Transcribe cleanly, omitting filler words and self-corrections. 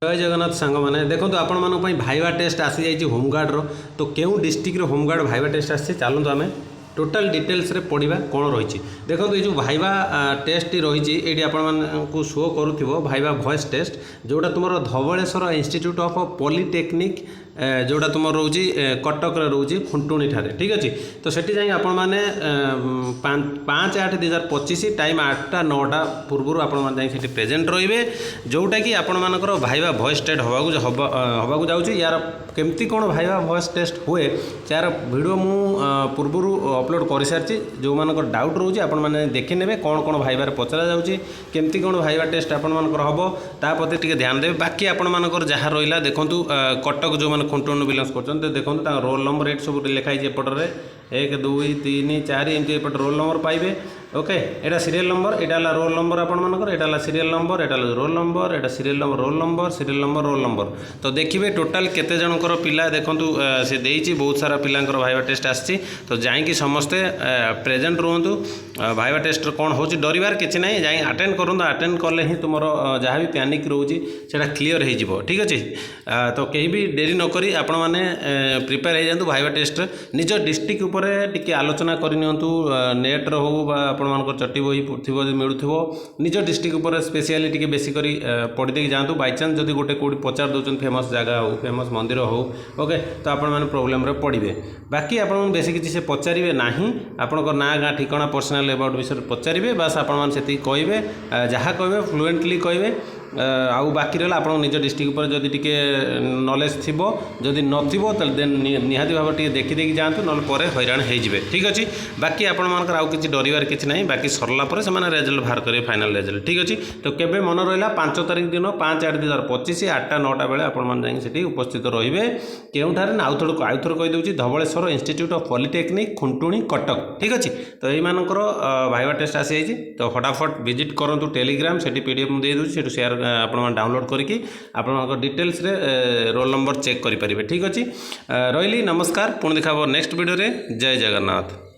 जय जगन्नाथ सांग मैंने देखो आपण मानी भाइवा टेस्ट आसी जाइए होमगार्ड रो तो क्यों डिस्ट्रिक्ट होमगार्ड भाइवा टेस्ट आसी चलते आम टोटाल डिटेल्स रे पढ़ा कौन रही देखो ये जो भाइवा टेस्ट रही ये आपको शो करूँ भाइवा वॉइस टेस्ट जोटा तुम धवलेश्वर इंस्टीट्यूट ऑफ पॉलिटेक्निक जोटा तुम रोच कटक रोच खुंटुणी ठारे ठीक अच्छे तो सेठी जाई आपण माने 5/8/2025 टाइम 8टा 9टा पूर्व आप प्रेजेंट रे जोटा कि आपण मानकर भाइवा वॉइस टेस्ट हवाक जाऊँगी यार केमती कौन भाइवा वॉइस टेस्ट हुए यार वीडियो मु पूर्वर अपलोड कर सारी जो मानकर डाउट रोचे आपण मैंने देखी ने कौन कौन भाइबार पचरा जाऊँगी केमती कौन भाइवा टेस्ट आपण मानकर हम ताप्रति टिके ध्यान देवे बाकी आपण मानकर जहाँ रहा देखूँ कटक जो मैंने खुंटुणी बिलंग्स कर देखो रोल नंबर एट सब लिखाई एपटे 1 2 3 4 एमती एपटे रोल नंबर पाइबे ओके एटा सीरियल नंबर एटा रोल नंबर आपण मानकर एटा सीरियल नंबर एटा रोल नंबर एटा सीरियल नंबर रोल नंबर तो देखिए टोटाल केते जनकर पिला देखंतु से देइची बहुत सारा पिलांकर भाइवा टेस्ट आछि तो जाई समस्ते प्रेजेंट रुहंतु भाइवा टेस्ट कौन होची डरिवार किछि नै जाई अटेंड करंतु अटेंड करले ही तुमरो जहाँ भी पैनिक रोची सेटा क्लियर हो जिवो ठीक अछि तो कहीं भी देरी न करी आपण माने प्रिपेयर हो जांतु भाइवा टेस्ट निज डिस्ट्रिक्ट ऊपर टिके आलोचना करनियंतु नेट रो हो बा आपण मानकर चट्टी बही थो मिलूथिबो निज डिस्ट्रिक्ट ऊपर स्पेशली टिके बेसी करी पढ़ी देकी जांतु बाय चांस जदि गोटे कोडी पचार दोचन फेमस जगह हो फेमस मंदिर हो ओके तो आपण माने प्रॉब्लम रे पड़िबे बाकी आपण बेसी किछि से पचारिबे नाही आपनकर ना गाँ ठिकाना पर्सनल अबाउट विषय पचारिबे बस आपण माने सेति कहबे जहाँ कहबे फ्लुएंटली कहबे आउ बाकी रहा आप निज डिस्ट्रिक्ट पर जदि टिके नॉलेज थिबो जदि नथिबो त देन निहाती भाव टिके देखि देखि जांतु नल परे हैरान हो जिवे ठीक अछि बाकी आपण मानकर आउ किछि डरिवार किछि नाही बाकी सरला परे से माने रिजल्ट बाहर करे फाइनल रिजल्ट ठीक अछि तो केबे मन रहला 5 तारिख दिन 5/8/2025 8टा 9टा बेले आपण मान जाई सेठी उपस्थित रहिबे केउठारे ना आउथड़ कहि दउछि Dhabaleswar institute of polytechnic Khuntuni Cuttack ठीक अछि तो एई मानकर भाइवा टेस्ट आसी जाइछि तो फटाफट विजिट करंतु टेलीग्राम सेठी पीडीएफ दे दउछि सेठी शेयर आपण डाउनलोड करके आपण डिटेल्स रे रोल नंबर चेक करि परिबे ठीक अछि रहिली नमस्कार पुणी देखा नेक्स्ट वीडियो रे जय जगन्नाथ।